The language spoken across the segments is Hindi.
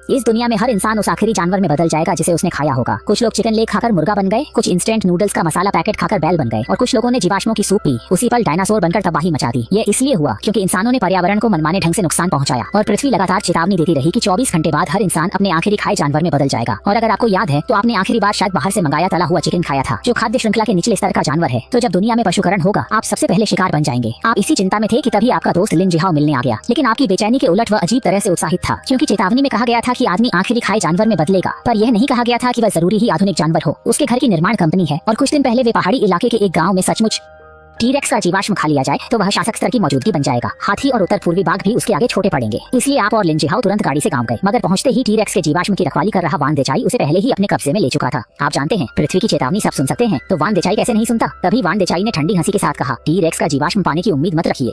इस दुनिया में हर इंसान उस आखिरी जानवर में बदल जाएगा जिसे उसने खाया होगा। कुछ लोग चिकन लेग खाकर मुर्गा बन गए, कुछ इंस्टेंट नूडल्स का मसाला पैकेट खाकर बैल बन गए और कुछ लोगों ने जीवाश्मों की सूप पी, उसी पल डायनासोर बनकर तबाही मचा दी। ये इसलिए हुआ क्योंकि इंसानों ने पर्यावरण को मनमाने ढंग से नुकसान पहुंचाया और पृथ्वी लगातार चेतावनी देती रही कि 24 घंटे बाद हर इंसान अपने आखिरी खाए जानवर में बदल जाएगा। और अगर आपको याद है तो आपने आखिरी बार शायद बाहर से मंगाया तला हुआ चिकन खाया था, जो खाद्य श्रृंखला के निचले स्तर का जानवर है। तो जब दुनिया में पशुकरण होगा आप सबसे पहले शिकार बन जाएंगे। आप इसी चिंता में थे कि तभी आपका दोस्त लिन जिहाओ मिलने आ गया, लेकिन आपकी बेचैनी के उलट वह अजीब तरह से उत्साहित था, क्योंकि चेतावनी में कहा गया था कि आदमी आखिरी खाए जानवर में बदलेगा, पर यह नहीं कहा गया था कि वह जरूरी ही आधुनिक जानवर हो। उसके घर की निर्माण कंपनी है और कुछ दिन पहले वे पहाड़ी इलाके के एक गाँव में सचमुच टी-रेक्स का जीवाश्म खा लिया जाए तो वह शासक स्तर की मौजूदगी बन जाएगा। हाथी और उत्तर पूर्वी बाघ भी उसके आगे छोटे पड़ेंगे। इसलिए आप और लिन जिहाओ तुरंत गाड़ी से गांव गए, मगर पहुंचते ही टी-रेक्स के जीवाश्म की रखवाली कर रहा वान देचाई उसे पहले ही अपने कब्जे में ले चुका था। आप जानते हैं पृथ्वी की चेतावनी सब सुन सकते हैं, तो वान देचाई कैसे नहीं सुनता। तभी वान देचाई ने ठंडी हंसी के साथ कहा, टी-रेक्स का जीवाश्म पाने की उम्मीद मत रखिए,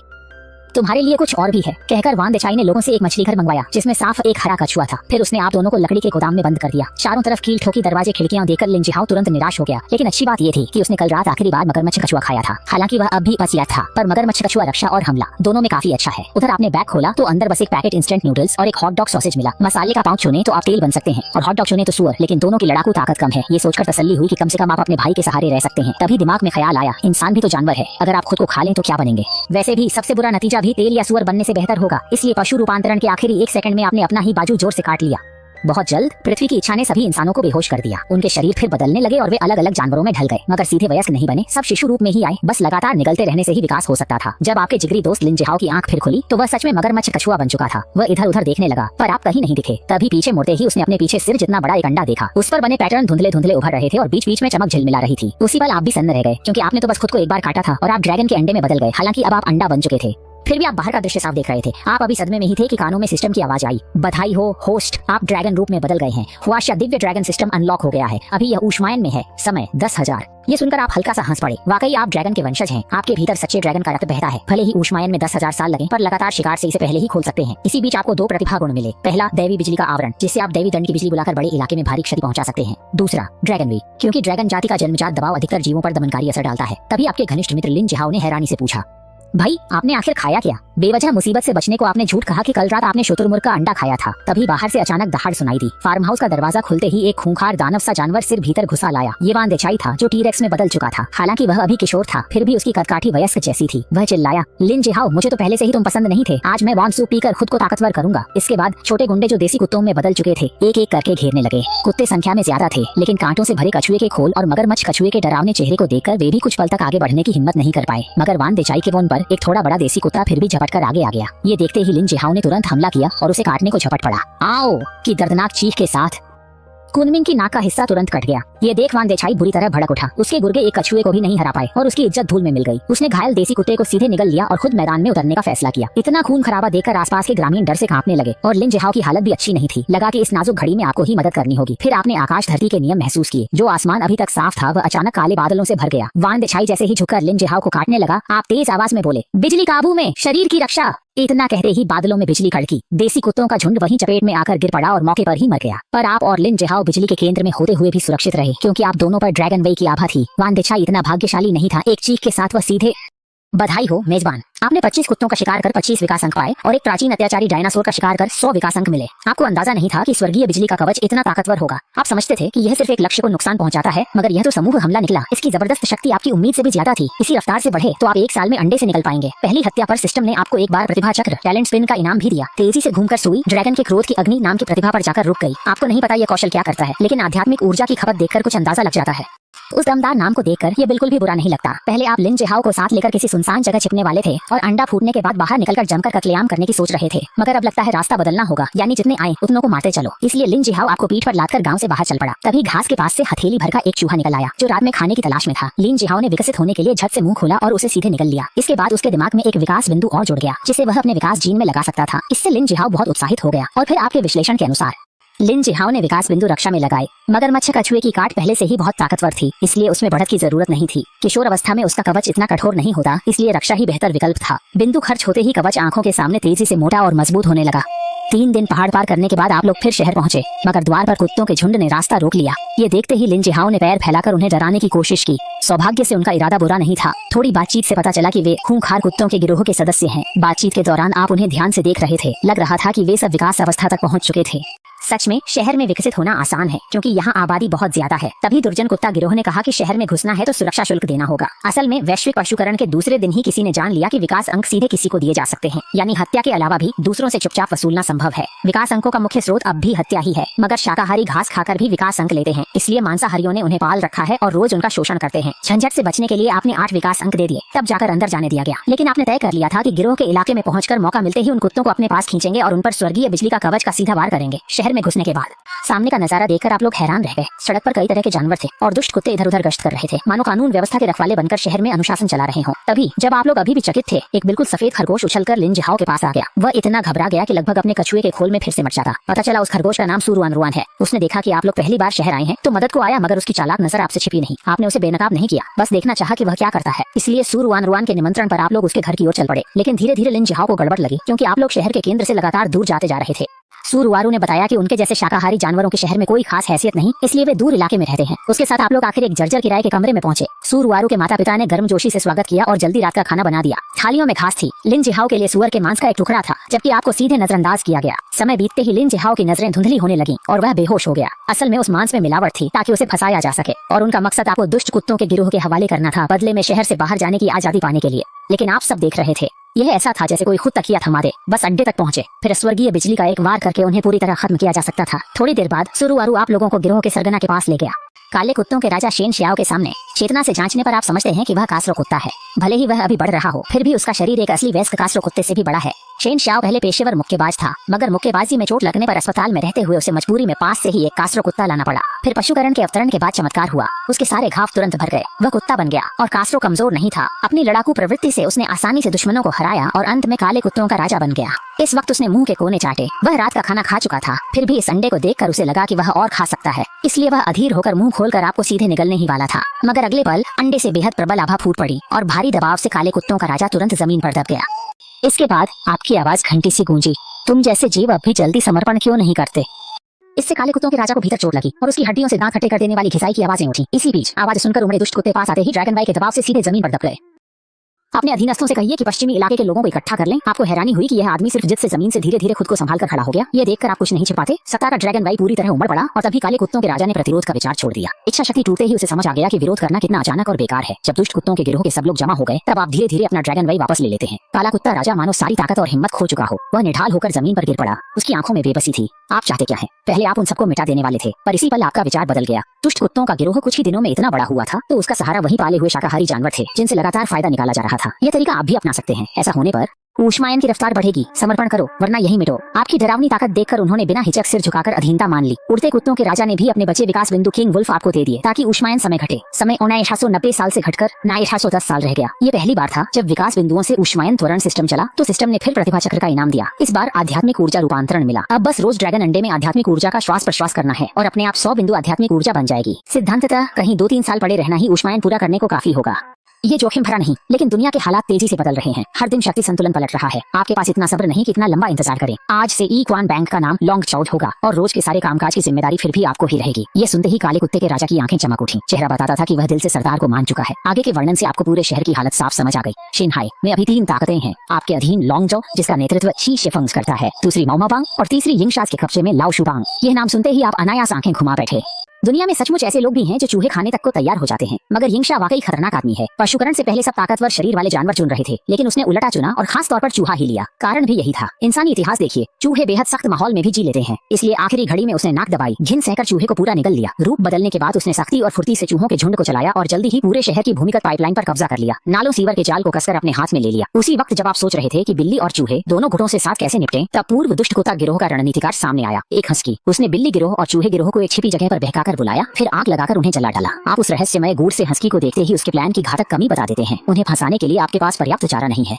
तुम्हारे लिए कुछ और भी है। कहकर वान देचाई ने लोगों से एक मछली घर मंगवाया जिसमें साफ एक हरा कछुआ था। फिर उसने आप दोनों को लकड़ी के गोदाम में बंद कर दिया। चारों तरफ कील ठोकी दरवाजे खिड़कियां देखकर लिन जिहाओ तुरंत निराश हो गया, लेकिन अच्छी बात ये थी कि उसने कल रात आखिरी बार मगरमच्छ कछुआ खाया था। हालांकि वह अब भी पसिया था, पर मगरमच्छ कछुआ रक्षा और हमला दोनों में काफी अच्छा है। उधर आपने बैग खोला तो अंदर बस एक पैकेट इंस्टेंट नूडल्स और एक हॉट डॉग सॉसेज मिला। मसाले का पाँव चुने तो आप तेल बन सकते हैं और हॉट डॉग चुने तो सुअर, लेकिन दोनों की लड़ाकू ताकत कम है। ये सोचकर तसल्ली हुई कि कम से कम आप अपने भाई के सहारे रह सकते हैं। तभी दिमाग में ख्याल आया, इंसान भी तो जानवर है, अगर आप खुद को खा लें तो क्या बनेंगे। वैसे भी सबसे बुरा नतीजा भी तेल या सुअर बनने से बेहतर होगा, इसलिए पशु रूपांतरण के आखिरी 1 सेकंड में आपने अपना ही बाजू जोर से काट लिया। बहुत जल्द पृथ्वी की इच्छा ने सभी इंसानों को बेहोश कर दिया। उनके शरीर फिर बदलने लगे और वे अलग अलग जानवरों में ढल गए, मगर सीधे वयस्क नहीं बने। सब शिशु रूप में ही आए, बस लगातार निगलते रहने से ही विकास हो सकता था। जब आपके जिगरी दोस्त लिन जिहाओ की आंख फिर खुली तो वह सच में मगरमच्छ कछुआ बन चुका था। वह इधर उधर देखने लगा, पर आप कहीं नहीं दिखे। तभी पीछे मुड़ते ही उसने अपने पीछे सिर जितना बड़ा एक अंडा देखा। उस पर बने पैटर्न धुंधले धुंधले उभर रहे थे और बीच बीच में चमक झिलमिला रही थी। उसी पल आप भी सन्न रह गए, क्योंकि आपने तो बस खुद को एक बार काटा था और आप ड्रैगन के अंडे में बदल गए। हालांकि अब आप अंडा बन चुके थे, फिर भी आप बाहर का दृश्य साफ देख रहे थे। आप अभी सदमे में ही थे कि कानों में सिस्टम की आवाज आई, बधाई हो होस्ट, आप ड्रैगन रूप में बदल गए हैं। हुआशा दिव्य ड्रैगन सिस्टम अनलॉक हो गया है। अभी यह ऊष्मायन में है। समय 10,000। ये सुनकर आप हल्का सा हंस पड़े। वाकई आप ड्रैगन के वंशज हैं। आपके भीतर सच्चे ड्रैगन का रक्त बहता है। भले ही ऊष्मायन में 10,000 साल लगे, पर लगातार शिकार से इसे पहले ही खोल सकते हैं। इसी बीच आपको 2 प्रतिभा गुण मिले। पहला, दैवी बिजली का आवरण, जिससे आप दैवी दंड की बिजली बुलाकर बड़े इलाके में भारी क्षति पहुंचा सकते हैं। दूसरा, ड्रैगन वी, क्योंकि ड्रैगन जाति का जन्मजात दबाव अधिकतर जीवों पर दमनकारी असर डालता है। तभी आपके घनिष्ठ मित्र लिन जिहाओ ने हैरानी से पूछा, भाई आपने आखिर खाया क्या? बेवजह मुसीबत से बचने को आपने झूठ कहा कि कल रात आपने शुतुरमुर्ग का अंडा खाया था। तभी बाहर से अचानक दहाड़ सुनाई दी। फार्म हाउस का दरवाजा खुलते ही एक खूंखार दानव सा जानवर सिर भीतर घुसा लाया। ये वान देचाई था, जो टी-रेक्स में बदल चुका था। हालांकि वह अभी किशोर था, फिर भी उसकी कदकाठी वयस्क जैसी थी। वह चिल्लाया, लिन जिहाओ, मुझे तो पहले से ही तुम पसंद नहीं थे। आज मैं वान सूप पीकर खुद को ताकतवर करूंगा। इसके बाद छोटे गुंडे जो देसी कुत्तों में बदल चुके थे एक एक करके घेरने लगे। कुत्ते संख्या में ज्यादा थे, लेकिन कांटों से भरे कछुए के खोल और मगरमच्छ कछुए के डरावने चेहरे को देखकर वे भी कुछ पल तक आगे बढ़ने की हिम्मत नहीं कर पाए। मगर वान देचाई के बोन पर एक थोड़ा बड़ा देसी कुत्ता फिर भी झपट कर आगे आ गया। ये देखते ही लिन जिहाओ ने तुरंत हमला किया और उसे काटने को झपट पड़ा। आओ की दर्दनाक चीख के साथ कुनमिंग की नाक का हिस्सा तुरंत कट गया। ये देख वान देचाई बुरी तरह भड़क उठा। उसके गुर्गे एक कछुए को भी नहीं हरा पाए और उसकी इज्जत धूल में मिल गई। उसने घायल देसी कुत्ते को सीधे निगल लिया और खुद मैदान में उतरने का फैसला किया। इतना खून खराबा देखकर आसपास के ग्रामीण डर से कांपने लगे और लिन जिहाओ की हालत भी अच्छी नहीं थी। लगा कि इस नाजुक घड़ी में आपको ही मदद करनी होगी। फिर आपने आकाश धरती के नियम महसूस किए। जो आसमान अभी तक साफ था वह अचानक काले बादलों से भर गया। वान देचाई जैसे ही झुककर लिन जिहाओ को काटने लगा, आप तेज आवाज में बोले, बिजली काबू में, शरीर की रक्षा। इतना कहते ही बादलों में बिजली कड़की। देसी कुत्तों का झुंड वहीं चपेट में आकर गिर पड़ा और मौके पर ही मर गया। पर आप और लिन जिहाओ बिजली के केंद्र में होते हुए भी सुरक्षित रहे, क्योंकि आप दोनों पर ड्रैगन वे की आभा थी। वान देचाई इतना भाग्यशाली नहीं था। एक चीख के साथ वह सीधे, बधाई हो मेजबान, आपने 25 कुत्तों का शिकार कर 25 विकास अंक पाए और एक प्राचीन अत्याचारी डायनासोर का शिकार कर 100 विकास अंक मिले। आपको अंदाजा नहीं था कि स्वर्गीय बिजली का कवच इतना ताकतवर होगा। आप समझते थे कि यह सिर्फ एक लक्ष्य को नुकसान पहुंचाता है, मगर यह तो समूह हमला निकला। इसकी जबरदस्त शक्ति आपकी उम्मीद से भी ज्यादा थी। इसी रफ्तार से बढ़े तो आप 1 साल में अंडे से निकल पाएंगे। पहली हत्या पर सिस्टम ने आपको एक बार प्रतिभा चक्र, टैलेंट स्पिन का इनाम भी दिया। तेजी से घूमकर सुई ड्रैगन के क्रोध की अग्नि नाम की प्रतिभा पर जाकर रुक गई। आपको नहीं पता यह कौशल क्या करता है, लेकिन आध्यात्मिक ऊर्जा की खपत देखकर कुछ अंदाजा लग जाता है। उस दमदार नाम को देखकर ये बिल्कुल भी बुरा नहीं लगता। पहले आप लिन जिहाओ को साथ लेकर किसी सुनसान जगह छिपने वाले थे और अंडा फूटने के बाद बाहर निकलकर जमकर कत्लेआम करने की सोच रहे थे, मगर अब लगता है रास्ता बदलना होगा, यानी जितने आए उतनों को मारते चलो। इसलिए लिन जिहाओ आपको पीठ पर लादकर गांव से बाहर चल पड़ा। तभी घास के पास से हथेली भर का एक चूहा निकल आया, जो रात में खाने की तलाश में था। लिन जिहाओ ने विकसित होने के लिए झट से मुंह खोला और उसे सीधे निगल लिया। इसके बाद उसके दिमाग में एक विकास बिंदु और जुड़ गया, जिसे वह अपने विकास जीन में लगा सकता था। इससे लिन जिहाओ बहुत उत्साहित हो गया और फिर आपके विश्लेषण के अनुसार लिन जिहाओ ने विकास बिंदु रक्षा में लगाए। मगरमच्छ कछुए की काट पहले से ही बहुत ताकतवर थी, इसलिए उसमें बढ़त की जरूरत नहीं थी। किशोर अवस्था में उसका कवच इतना कठोर नहीं होता, इसलिए रक्षा ही बेहतर विकल्प था। बिंदु खर्च होते ही कवच आंखों के सामने तेजी से मोटा और मजबूत होने लगा। 3 दिन पहाड़ पार करने के बाद आप लोग फिर शहर पहुंचे, मगर द्वार पर कुत्तों के झुंड ने रास्ता रोक लिया। ये देखते ही लिन जिहाओ ने पैर फैलाकर उन्हें डराने की कोशिश की। सौभाग्य से उनका इरादा बुरा नहीं था। थोड़ी बातचीत से पता चला कि वे खूंखार कुत्तों के गिरोह के सदस्य हैं। बातचीत के दौरान आप उन्हें ध्यान से देख रहे थे। लग रहा था कि वे सब विकास अवस्था तक पहुंच चुके थे। सच में शहर में विकसित होना आसान है क्योंकि यहाँ आबादी बहुत ज्यादा है। तभी दुर्जन कुत्ता गिरोह ने कहा कि शहर में घुसना है तो सुरक्षा शुल्क देना होगा। असल में वैश्विक पशुकरण के दूसरे दिन ही किसी ने जान लिया कि विकास अंक सीधे किसी को दिए जा सकते हैं, यानी हत्या के अलावा भी दूसरों से चुपचाप वसूलना संभव है। विकास अंकों का मुख्य स्रोत अब भी हत्या ही है, मगर शाकाहारी घास खाकर भी विकास अंक लेते हैं, इसलिए मांसाहारियों ने उन्हें पाल रखा है और रोज उनका शोषण करते हैं। झंझट से बचने के लिए आपने 8 विकास अंक दे दिए, तब जाकर अंदर जाने दिया गया। लेकिन आपने तय कर लिया था कि गिरोह के इलाके में पहुंचकर मौका मिलते ही उन कुत्तों को अपने पास खींचेंगे और उन पर स्वर्गीय बिजली का कवच का सीधा वार करेंगे। शहर में घुसने के बाद सामने का नजारा देखकर आप लोग हैरान रह गए। सड़क पर कई तरह के जानवर थे और दुष्ट कुत्ते इधर उधर गश्त कर रहे थे, मानो कानून व्यवस्था के रखवाले बनकर शहर में अनुशासन चला रहे हों। तभी जब आप लोग अभी भी चकित थे, एक बिल्कुल सफेद खरगोश उछलकर लिन जिहाओ के पास आ गया। वह इतना घबरा गया कि लगभग अपने कछुए के खोल में फिर से मट जाता। पता चला उस खरगोश का नाम सुरुआन रुआन है। उसने देखा कि आप लोग पहली बार शहर आए हैं तो मदद को आया, मगर उसकी चालाक नजर आपसे छिपी नहीं। आपने उसे बेनकाब नहीं किया, बस देखना चाहा कि वह क्या करता है। इसलिए सुरुआन रुआन के निमंत्रण पर आप लोग उसके घर की ओर चल पड़े। लेकिन धीरे धीरे लिन जिहाओ को गड़बड़ लगी क्योंकि आप लोग शहर के केंद्र से लगातार दूर जाते जा रहे थे। सूरवारू ने बताया कि उनके जैसे शाकाहारी जानवरों के शहर में कोई खास हैसियत नहीं, इसलिए वे दूर इलाके में रहते हैं। उसके साथ आप लोग आखिर एक जर्जर किराए के कमरे में पहुंचे। सूरवारू के माता पिता ने गर्मजोशी से स्वागत किया और जल्दी रात का खाना बना दिया। थालियों में घास थी। लिन जिहाओ के लिए सुअर के मांस का एक टुकड़ा था, जबकि आपको सीधे नजरअंदाज किया गया। समय बीतते ही लिन जिहाओ की नजरें धुंधली होने लगी और वह बेहोश हो गया। असल में उस मांस में मिलावट थी ताकि उसे फंसाया जा सके और उनका मकसद आपको दुष्ट कुत्तों के गिरोह के हवाले करना था, बदले में शहर से बाहर जाने की आजादी पाने के लिए। लेकिन आप सब देख रहे थे, यह ऐसा था जैसे कोई खुद तकिया थमा दे। बस अड्डे तक पहुंचे, फिर स्वर्गीय बिजली का एक वार करके उन्हें पूरी तरह खत्म किया जा सकता था। थोड़ी देर बाद सुरुवारू आप लोगों को गिरोह के सरगना के पास ले गया। काले कुत्तों के राजा शेन शियाओ के सामने चेतना से जांचने पर आप समझते हैं कि वह कास्रो कुत्ता है। भले ही वह अभी बढ़ रहा हो, फिर भी उसका शरीर एक असली वयस्क कास्रो कुत्ते से भी बड़ा है। शेन शियाओ पहले पेशेवर मुक्केबाज था, मगर मुक्केबाजी में चोट लगने पर अस्पताल में रहते हुए उसे मजबूरी में पास से ही एक कास्रो कुत्ता लाना पड़ा। फिर पशुकरण के अवतरण के बाद चमत्कार हुआ, उसके सारे घाव तुरंत भर गए। वह कुत्ता बन गया और कास्रो कमजोर नहीं था। अपनी लड़ाकू प्रवृत्ति से उसने आसानी से दुश्मनों को हराया और अंत में काले कुत्तों का राजा बन गया। इस वक्त उसने मुंह के कोने चाटे। वह रात का खाना खा चुका था, फिर भी इस अंडे को देखकर उसे लगा कि वह और खा सकता है, इसलिए वह अधीर होकर मुंह खोलकर आपको सीधे निगलने ही वाला था। मगर अगले पल अंडे से बेहद प्रबल आभा फूट पड़ी और भारी दबाव से काले कुत्तों का राजा तुरंत जमीन पर दब गया। इसके बाद आपकी आवाज घंटी सी गूंजी, तुम जैसे जीव अब भी जल्दी समर्पण क्यों नहीं करते। इससे काले कुत्तों के राजा को भीतर चोट लगी और उसकी हड्डियों से दांत खट्टे कर देने वाली घिसाई की आवाजें उठी। इसी बीच आवाज सुनकर उमड़े दुष्ट कुत्ते पास आते ही ड्रैगन बाई के दबाव से सीधे जमीन पर दब गए। अपने अधीनस्थों से कहिए कि पश्चिमी इलाके के लोगों को इकट्ठा कर लें। आपको हैरानी हुई कि यह आदमी सिर्फ जिद से जमीन से धीरे धीरे खुद को संभाल कर खड़ा हो गया। ये देखकर आप कुछ नहीं छिपाते। सत्ता का ड्रैगन बाई पूरी तरह उमड़ पड़ा और तभी काले कुत्तों के राजा ने प्रतिरोध का विचार छोड़ दिया। इच्छा शक्ति टूटते ही उसे समझ आ गया कि विरोध करना कितना अचानक और बेकार है। जब दुष्ट कुत्तों के गिरोह के सब लोग जमा हो गए, तब आप धीरे धीरे अपना ड्रैगन बाई वापस ले लेते हैं। काला कुत्ता राजा मानो सारी ताकत और हिम्मत खो चुका हो। वह निढाल होकर जमीन पर गिर पड़ा। उसकी आंखों में बेबसी थी। आप चाहते क्या है? पहले आप उन सबको मिटा देने वाले थे, पर इसी पल आपका विचार बदल गया। दुष्ट कुत्तों का गिरोह कुछ ही दिनों में इतना बड़ा हुआ था तो उसका सहारा वही पाले हुए शाकाहारी जानवर थे, जिनसे लगातार फायदा निकाला जा रहा था। यह तरीका आप भी अपना सकते हैं। ऐसा होने पर ऊष्मायन की रफ्तार बढ़ेगी। समर्पण करो वरना यही मिटो। आपकी डरावनी ताकत देखकर उन्होंने बिना हिचक सिर झुकाकर अधीनता मान ली। उड़ते कुत्तों के राजा ने भी अपने बचे विकास बिंदु किंग वुल्फ आपको दे दिए ताकि ऊष्मायन समय घटे। समय 1990 साल से घटकर 1910 साल रह गया। ये पहली बार था जब विकास बिंदुओं से ऊष्मायन त्वरण सिस्टम चला तो सिस्टम ने फिर प्रतिभा चक्र का इनाम दिया। इस बार आध्यात्मिक ऊर्जा रूपांतरण मिला। अब बस रोज ड्रैगन अंडे में आध्यात्मिक ऊर्जा का श्वास प्रश्वास करना है और अपने आप 100 बिंदु आध्यात्मिक ऊर्जा बन जाएगी। सिद्धांततः कहीं 2-3 साल पड़े रहना ही ऊष्मायन पूरा करने को काफी होगा। ये जोखिम भरा नहीं, लेकिन दुनिया के हालात तेजी से बदल रहे हैं। हर दिन शक्ति संतुलन पलट रहा है। आपके पास इतना सब्र नहीं कि इतना लंबा इंतजार करें। आज से इक्वान बैंक का नाम लॉन्ग चाउड होगा और रोज के सारे कामकाज की जिम्मेदारी फिर भी आपको ही रहेगी। ये सुनते ही काले कुत्ते के राजा की आंखें चमक उठी। चेहरा बताता था कि वह दिल से सरदार को मान चुका है। आगे के वर्णन से आपको पूरे शहर की हालत साफ समझ आ गई। शिनहाई में अभी 3 ताकतें हैं आपके अधीन। लॉन्ग जो, जिसका नेतृत्व शी शेफंग्स करता है, दूसरी माओमाबांग और तीसरी यिंगशास के कब्जे में लाओ शुबांग। ये नाम सुनते ही आप अनायास आंखें घुमा बैठे। दुनिया में सचमुच ऐसे लोग भी हैं जो चूहे खाने तक को तैयार हो जाते हैं, मगर यिंगशा वाकई खतरनाक आदमी है। पशुकरण से पहले सब ताकतवर शरीर वाले जानवर चुन रहे थे, लेकिन उसने उलटा चुना और खास तौर पर चूहा ही लिया। कारण भी यही था। इंसानी इतिहास देखिए, चूहे बेहद सख्त माहौल में भी जी लेते हैं, इसलिए आखिरी घड़ी में उसने नाक दबाई, घिन सहकर चूहे को पूरा निगल लिया। रूप बदलने के बाद उसने सख्ती और फुर्ती से चूहों के झुंड को चलाया और जल्दी ही पूरे शहर की भूमिगत पाइपलाइन पर कब्जा कर लिया। नालों सीवर के जाल को कसकर अपने हाथ में ले लिया। उसी वक्त जब आप सोच रहे थे कि बिल्ली और चूहे दोनों घुटों से साथ कैसे निपटे, तब पूर्व दुष्ट कुत्ता गिरोह का रणनीतिकार सामने आया। एक हंसकी उसने बिल्ली गिरोह और चूहे गिरोह को एक छिपी जगह पर बहकाकर बुलाया, फिर आग लगाकर उन्हें जला डाला। आप उस रहस्यमय गूढ़ से हंसकी को देखते ही उसके प्लान की घातक कमी बता देते हैं। उन्हें फंसाने के लिए आपके पास पर्याप्त चारा नहीं है।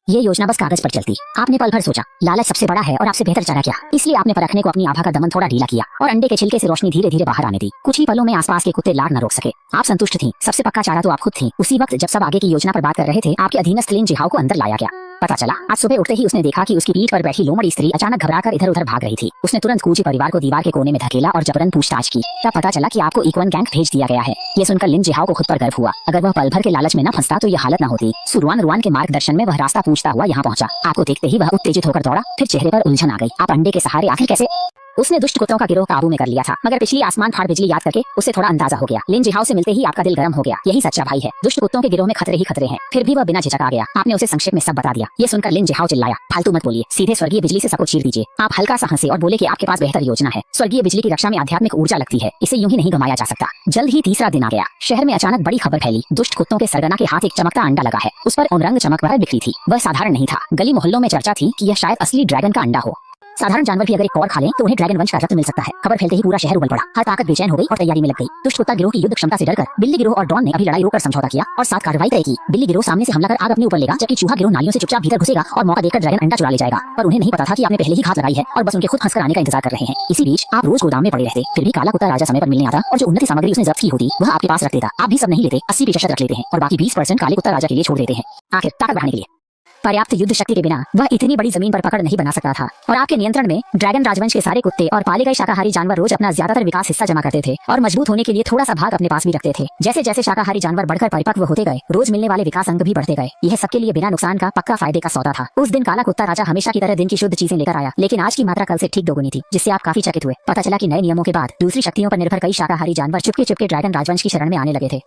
ये योजना बस कागज पर चलती। आपने पल भर सोचा, लालच सबसे बड़ा है और आपसे बेहतर चारा क्या, इसलिए आपने परखने को अपनी आभा का दमन थोड़ा ढीला किया और अंडे के छिलके से रोशनी धीरे धीरे बाहर आने दी। कुछ ही पलों में आसपास के कुत्ते लाड़ न रोक सके। आप संतुष्ट थी। सबसे पक्का चारा तो आप खुद थी। उसी वक्त जब सब आगे की योजना पर बात कर रहे थे, आपके अधीनस्थ लिन जिहाओ को अंदर लाया गया। पता चला आज सुबह उठते ही उसने देखा कि उसकी पीठ पर बैठी लोमड़ी स्त्री अचानक घबराकर इधर उधर भाग रही थी। उसने तुरंत कूची परिवार को दीवार के कोने में धकेला और जबरन पूछताछ की। तब पता चला कि आपको इक्वन गैंग भेज दिया गया है। ये सुनकर लिन जिहाओ को खुद पर गर्व हुआ। अगर वह पल भर के लालच में न फंसता तो यह हालत न होती। सुरुआन रुआन के मार्गदर्शन में वह रास्ता पूछता हुआ यहाँ पहुंचा। आपको देखते ही वह उत्तेजित होकर दौड़ा, फिर चेहरे पर उलझन आ गई। आप अंडे के सहारे आखिर कैसे उसने दुष्ट कुत्तों का गिरोह काबू में कर लिया था, मगर पिछली आसमान फाड़ बिजली याद करके उसे थोड़ा अंदाजा हो गया। लिन जिहाओ से मिलते ही आपका दिल गर्म हो गया। यही सच्चा भाई है। दुष्ट कुत्तों के गिरोह में खतरे ही खतरे हैं। फिर भी वह बिना झिझक आ गया। आपने उसे संक्षेप में सब बता दिया। ये सुनकर लिन जिहाओ चिल्लाया, फालतू मत बोलिए, सीधे स्वर्गीय बिजली से सबको चीर दीजिए। आप हल्का सा हंसे और बोले कि आपके पास बेहतर योजना है। स्वर्गीय बिजली की रक्षा में आध्यात्मिक ऊर्जा लगती है, इसे यूं ही नहीं घुमाया जा सकता। जल्द ही तीसरा दिन आ गया। शहर में अचानक बड़ी खबर फैली। दुष्ट कुत्तों के सरगना के हाथ एक चमकता अंडा लगा है। उस पर रंग चमक भर बिखरी थी। वह साधारण नहीं था। गली मोहल्लों में चर्चा थी कि यह शायद असली ड्रैगन का अंडा हो। साधारण जानवर भी अगर एक और खा लें तो उन्हें ड्रैगन वंश का रत्न मिल सकता है। खबर फैलते ही पूरा शहर उबल पड़ा। हर ताकत बेचैन हो गई और तैयारी में लग गई। दुष्ट कुत्ता गिरोह की युद्ध क्षमता से डरकर बिल्ली गिरोह और डॉन ने अभी लड़ाई रोककर समझौता किया और साथ कार्रवाई तय की। बिल्ली गिरोह सामने से हमला कर आग अपने ऊपर लेगा, जबकि चूहा गिरोह नालियों से चुपचाप भीतर घुसेगा और मौका देखकर ड्रैगन अंडा चुरा ले जाएगा। पर उन्हें नहीं पता था कि आपने पहले ही घात लगाई है और बस उनके खुद हंसकर आने का इंतजार कर रहे हैं। इसी बीच आप रोज गोदाम में पड़े रहते, फिर भी काला कुत्ता राजा समय पर मिलने आता और जो उन्नति सामग्री उसने जब्त की होती वह आपके पास रख देता। आप भी सब नहीं लेते, 80% रख लेते हैं और बाकी 20% काले कुत्ता राजा के लिए छोड़ देते हैं। आखिर ताकत बढ़ाने के लिए पर्याप्त युद्ध शक्ति के बिना वह इतनी बड़ी जमीन पर पकड़ नहीं बना सकता था। और आपके नियंत्रण में ड्रैगन राजवंश के सारे कुत्ते और पाले गए शाकाहारी जानवर रोज अपना ज्यादातर विकास हिस्सा जमा करते थे और मजबूत होने के लिए थोड़ा सा भाग अपने पास भी रखते थे। जैसे जैसे शाकाहारी जानवर बढ़कर परिपक्व होते गए, रोज मिलने वाले विकास अंग भी बढ़ते गए। यह सबके लिए बिना नुकसान का पक्का फायदे का सौदा था। उस दिन काला कुत्ता राजा हमेशा की तरह दिन की शुद्ध चीजें लेकर आया, लेकिन आज की मात्रा कल से ठीक दोगुनी थी, जिससे आप काफी चकित हुए। पता चला कि नए नियमों के बाद दूसरी शक्तियों पर निर्भर कई शाकाहारी जानवर चुपके चुपके ड्रैगन राजवंश की शरण में आने लगे थे।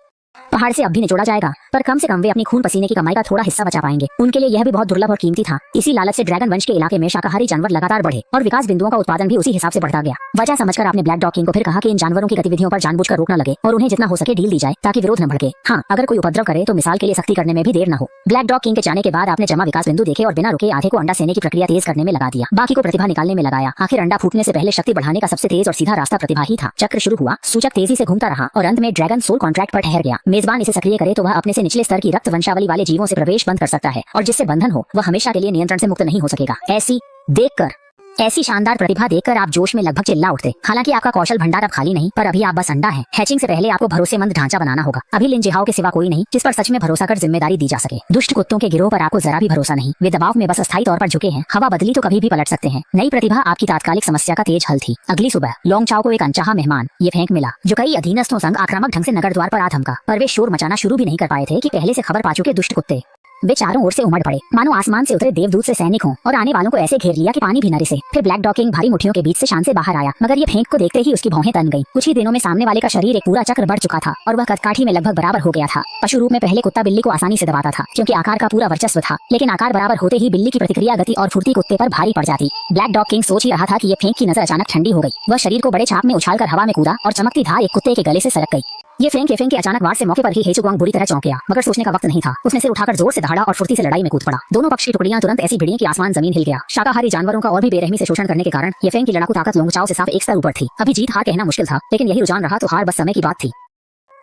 पहाड़ से अब भी निचोड़ा जाएगा, पर कम से कम वे अपनी खून पसीने की कमाई का थोड़ा हिस्सा बचा पाएंगे। उनके लिए यह भी बहुत दुर्लभ और कीमती था। इसी लालच से ड्रैगन वंश के इलाके में शाकाहारी जानवर लगातार बढ़े और विकास बिंदुओं का उत्पादन भी उसी हिसाब से बढ़ता गया। वजह समझकर आपने ब्लैक डॉग किंग को फिर कहा कि इन जानवरों की गतिविधियों पर जानबूझकर रोकना लगे और उन्हें जितना हो सके ढील दी जाए ताकि विरोध न भड़के। हाँ, अगर कोई उपद्रव करे तो मिसाल के लिए सख्ती करने में भी देर न हो। ब्लैक डॉग किंग के जाने के बाद आपने जमा विकास बिंदु देखे और बिना रुके आधे को अंडा सेने की प्रक्रिया तेज करने में लगा दिया, बाकी को प्रतिभा निकालने में लगाया। आखिर अंडा फूटने से पहले शक्ति बढ़ाने का सबसे तेज और सीधा रास्ता प्रतिभा ही था। चक्र शुरू हुआ, सूचक तेजी से घूमता रहा और अंत में ड्रैगन सोल कॉन्ट्रैक्ट पर ठहर गया। मेजबान इसे सक्रिय करे तो वह अपने से निचले स्तर की रक्त वंशावली वाले जीवों से प्रवेश बंद कर सकता है और जिससे बंधन हो वह हमेशा के लिए नियंत्रण से मुक्त नहीं हो सकेगा। ऐसी शानदार प्रतिभा देखकर आप जोश में लगभग चिल्ला उठते। हालांकि आपका कौशल भंडार अब खाली नहीं, पर अभी आप बस अंडा हैं। हैचिंग से पहले आपको भरोसेमंद ढांचा बनाना होगा। अभी लिन जिहाओ के सिवा कोई नहीं जिस पर सच में भरोसा कर जिम्मेदारी दी जा सके। दुष्ट कुत्तों के गिरोह पर आपको जरा भी भरोसा नहीं। वे दबाव में बस अस्थायी तौर पर झुके हैं। हवा बदली तो कभी भी पलट सकते हैं। नई प्रतिभा आपकी तात्कालिक समस्या का तेज हल थी। अगली सुबह लोंग चाओ को एक अनचाहा मेहमान ये फेंक मिला, जो कई अधीनस्थों संग आक्रामक ढंग से नगर द्वार पर आ थमका। पर वे शोर मचाना शुरू भी नहीं कर पाए थे कि पहले से खबर पा चुके दुष्ट कुत्ते वे चारों ओर से उमड़ पड़े, मानो आसमान से उतरे देवदूत से सैनिक हों, और आने वालों को ऐसे घेर लिया कि पानी भी न रिसे। फिर ब्लैक डॉग किंग भारी मुठ्ठियों के बीच से शान से बाहर आया, मगर ये फेंक को देखते ही उसकी भौहें तन गईं। कुछ ही दिनों में सामने वाले का शरीर एक पूरा चक्र बढ़ चुका था और वह कदकाठी में लगभग बराबर हो गया था। पशु रूप में पहले कुत्ता बिल्ली को आसानी से दबाता था क्योंकि आकार का पूरा वर्चस्व था, लेकिन आकार बराबर होते ही बिल्ली की प्रतिक्रिया गति और फुर्ती कुत्ते पर भारी पड़ जाती। ब्लैक डॉग किंग सोच ही रहा था कि ये फेंक की नजर अचानक ठंडी हो गई। वह शरीर को बड़े छाप में उछालकर हवा में कूदा और चमकती धार एक कुत्ते के गले से सरक गई। ये फेंक के अचानक वार से मौके पर ही हेचुगोंग बुरी तरह चौंक गया, मगर सोचने का वक्त नहीं था। उसने सिर उठाकर जोर से दहाड़ा और फुर्ती से लड़ाई में कूद पड़ा। दोनों पक्ष की टुकड़ियां तुरंत ऐसी भिड़ीं कि आसमान जमीन हिल गया। शाकाहारी जानवरों का और भी बेरहमी से शोषण करने के कारण ये फेंक की लड़ाकू ताकत लोंग चाओ से साफ एक स्तर ऊपर थी। अभी जीत हार कहना मुश्किल था, लेकिन यही रुझान रहा तो हार बस समय की बात थी।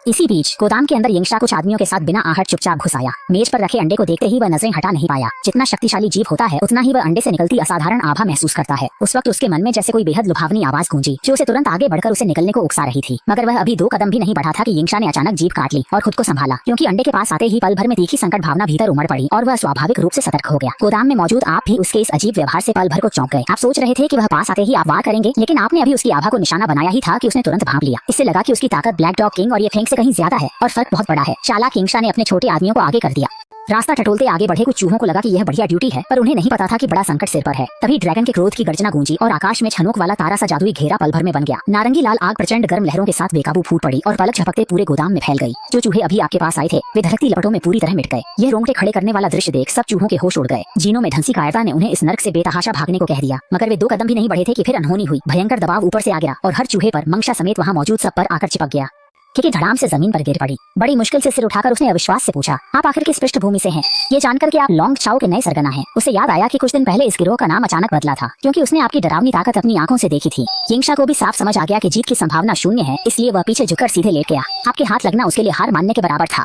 इसी बीच गोदाम के अंदर यिंगशा कुछ आदमियों के साथ बिना आहट चुपचाप घुस आया। मेज पर रखे अंडे को देखते ही वह नजरें हटा नहीं पाया। जितना शक्तिशाली जीव होता है उतना ही वह अंडे से निकलती असाधारण आभा महसूस करता है। उस वक्त उसके मन में जैसे कोई बेहद लुभावनी आवाज गूंजी जो उसे तुरंत आगे बढ़कर उसे निकलने को उकसा रही थी। मगर वह अभी 2 कदम भी नहीं बढ़ा था कि यिंगशा ने अचानक जीभ काट ली और खुद को संभाला, क्योंकि अंडे के पास आते ही पल भर में तीखी संकट भावना भीतर उमड़ पड़ी और वह स्वाभाविक रूप से सतर्क हो गया। गोदाम में मौजूद आप भी उसके इस अजीब व्यवहार से पल भर को चौंक गए। आप सोच रहे थे कि वह पास आते ही आप वार करेंगे, लेकिन आपने अभी उसकी आभा को निशाना बनाया ही था कि उसने तुरंत भांप लिया। इससे लगा कि उसकी ताकत ब्लैक डॉग किंग और ये फेंक से कहीं ज्यादा है और फर्क बहुत बड़ा है। चालाक यिंगशा ने अपने छोटे आदमियों को आगे कर दिया। रास्ता टटोलते आगे बढ़े कुछ चूहों को लगा कि यह बढ़िया ड्यूटी है, पर उन्हें नहीं पता था कि बड़ा संकट सिर पर है। तभी ड्रैगन के क्रोध की गर्जना गूंजी और आकाश में छनोक वाला तारा सा जादुई घेरा पल भर में बन गया। नारंगी लाल आग प्रचंड गर्म लहरों के साथ बेकाबू फूट पड़ी और पलक झपकते पूरे गोदाम में फैल गई। जो चूहे अभी आपके पास आए थे वे धड़कती लपटों में पूरी तरह मिट गए। यह रोंगटे खड़े करने वाला दृश्य देख सब चूहों के होश उड़ गए। जीनों में धंसी कायरता ने उन्हें इस नर्क से बेतहाशा भागने को कह दिया, मगर वे 2 कदम भी नहीं बढ़े थे कि फिर अनहोनी हुई। भयंकर दबाव ऊपर से आ गिरा और हर चूहे पर मंशा समेत वहाँ मौजूद सब पर आकर चिपक गया। कि धड़ाम से जमीन पर गिर पड़ी। बड़ी मुश्किल से सिर उठाकर उसने अविश्वास से पूछा, आप आखिर किस पृष्ठभूमि से हैं? ये जानकर कि आप लोंग चाओ के नए सरगना हैं, उसे याद आया कि कुछ दिन पहले इस गिरोह का नाम अचानक बदला था क्योंकि उसने आपकी डरावनी ताकत अपनी आंखों से देखी थी। यिंगशा को भी साफ समझ आ गया कि जीत की संभावना शून्य है, इसलिए वह पीछे झुककर सीधे लेट गया। आपके हाथ लगना उसके लिए हार मानने के बराबर था।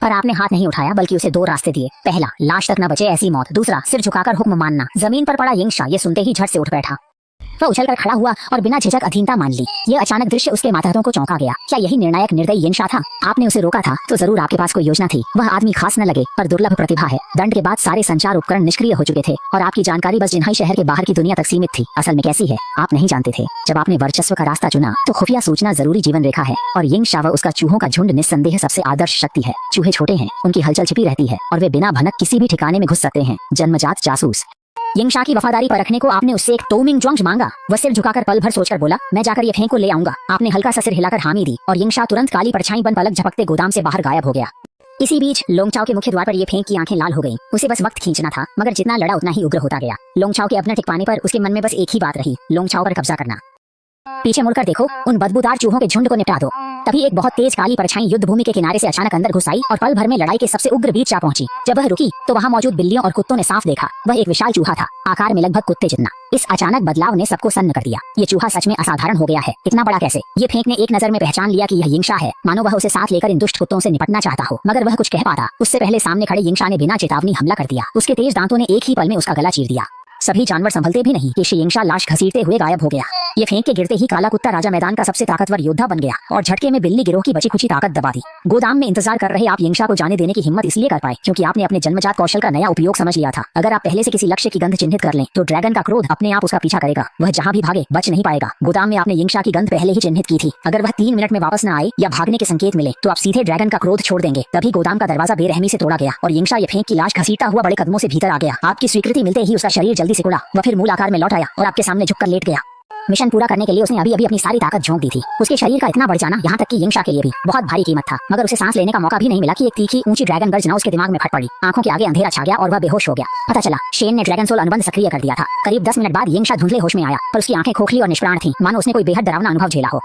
पर आपने हाथ नहीं उठाया, बल्कि उसे 2 रास्ते दिए। पहला, लाश तक न बचे ऐसी मौत। दूसरा, सिर झुकाकर हुक्म मानना। जमीन पर पड़ा यिंगशा ये सुनते ही झट से उठ बैठा। वह उछलकर खड़ा हुआ और बिना झिझक अधीनता मान ली। यह अचानक दृश्य उसके माताहतों को चौंका गया। क्या यही निर्णायक निर्दयी यिंगशा था? आपने उसे रोका था तो जरूर आपके पास कोई योजना थी। वह आदमी खास न लगे, पर दुर्लभ प्रतिभा है। दंड के बाद सारे संचार उपकरण निष्क्रिय हो चुके थे और आपकी जानकारी बस जिन्हाई शहर के बाहर की दुनिया तक सीमित थी। असल में कैसी है आप नहीं जानते थे। जब आपने वर्चस्व का रास्ता चुना तो खुफिया सूचना जरूरी जीवन रेखा है, और यिंगशा व उसका चूहों का झुंड निस्संदेह सबसे आदर्श शक्ति है। चूहे छोटे हैं, उनकी हलचल छिपी रहती है और वे बिना भनक किसी भी ठिकाने में घुस सकते हैं। जन्मजात जासूस। यिंगशा की वफादारी पर रखने को आपने उससे एक तोमिंग जोंग मांगा। वह सिर झुकाकर पल भर सोचकर बोला, मैं जाकर ये फेंक को ले आऊंगा। आपने हल्का सा सिर हिलाकर हामी दी और यिंगशा तुरंत काली परछाई बन पलक झपकते गोदाम से बाहर गायब हो गया। इसी बीच लोंगचाओ के मुख्य द्वार पर ये फेंक की आंखें लाल हो गईं। उसे बस वक्त खींचना था, मगर जितना लड़ा उतना ही उग्र होता गया। लोंगचाओ के अपने टिक पाने पर उसके मन में बस एक ही बात रही, लोंगचाओ पर कब्जा करना। पीछे मुड़कर देखो, उन बदबूदार चूहों के झुंड को निपटा दो। तभी एक बहुत तेज काली परछाई युद्ध भूमि के किनारे से अचानक अंदर घुस आई और पल भर में लड़ाई के सबसे उग्र बीच जा पहुंची। जब वह रुकी तो वहां मौजूद बिल्लियों और कुत्तों ने साफ देखा, वह एक विशाल चूहा था, आकार में लगभग कुत्ते जितना। इस अचानक बदलाव ने सबको सन्न कर दिया। ये चूहा सच में असाधारण हो गया है, इतना बड़ा कैसे? ये फेंक ने एक नजर में पहचान लिया कि यह यिंगशा है, मानो वह उसे साथ लेकर इन दुष्ट कुत्तों से निपटना चाहता हो, मगर वह कुछ कह पाता उससे पहले सामने खड़े यिंगशा ने बिना चेतावनी हमला कर दिया। उसके तेज दांतों ने एक ही पल में उसका गला चीर दिया। सभी जानवर संभलते भी नहीं कि यिंगशा लाश घसीटते हुए गायब हो गया। ये फेंक के गिरते ही काला कुत्ता राजा मैदान का सबसे ताकतवर योद्धा बन गया और झटके में बिल्ली गिरोह की बची खुची ताकत दबा दी। गोदाम में इंतजार कर रहे आप यिंगशा को जाने देने की हिम्मत इसलिए कर पाए क्योंकि आपने अपने जन्मजात कौशल का नया उपयोग समझ लिया था। अगर आप पहले से किसी लक्ष्य की गंध चिन्हित कर लें तो ड्रैगन का क्रोध अपने आप उसका पीछा करेगा, वह जहाँ भी भागे बच नहीं पाएगा। गोदाम में आपने यिंगशा की गंध पहले ही चिन्हित की थी, अगर वह 3 मिनट में वापस न आए या भागने के संकेत मिले तो आप सीधे ड्रैगन का क्रोध छोड़ देंगे। तभी गोदाम का दरवाजा बेरहमी से तोड़ा गया और यिंगशा ये फेंक की लाश घसीटता हुआ बड़े कदमों से भीतर आ गया। आपकी स्वीकृति मिलते ही उसका शरीर जल्दी सिकुड़ा, वह फिर मूल आकार में लौट आया और आपके सामने झुककर लेट गया। मिशन पूरा करने के लिए उसने अभी अपनी सारी ताकत झोंक दी थी। उसके शरीर का इतना बढ़ जाना यहाँ तक कि यिंगशा के लिए भी बहुत भारी कीमत था, मगर उसे सांस लेने का मौका भी नहीं मिला कि एक तीखी ऊंची ड्रैगन गर्जना उसके दिमाग में फट पड़ी। आंखों के आगे अंधेरा छा गया और वह बेहोश हो गया। पता चला शेन ने ड्रैगन सोल अनुबंध सक्रिय कर दिया था। करीब 10 मिनट बाद यिंगशा धुंधले होश में आया, पर उसकी आंखें खोखली और निष्प्राण थी, मानो उसने कोई बेहद डरावना अनुभव झेला हो।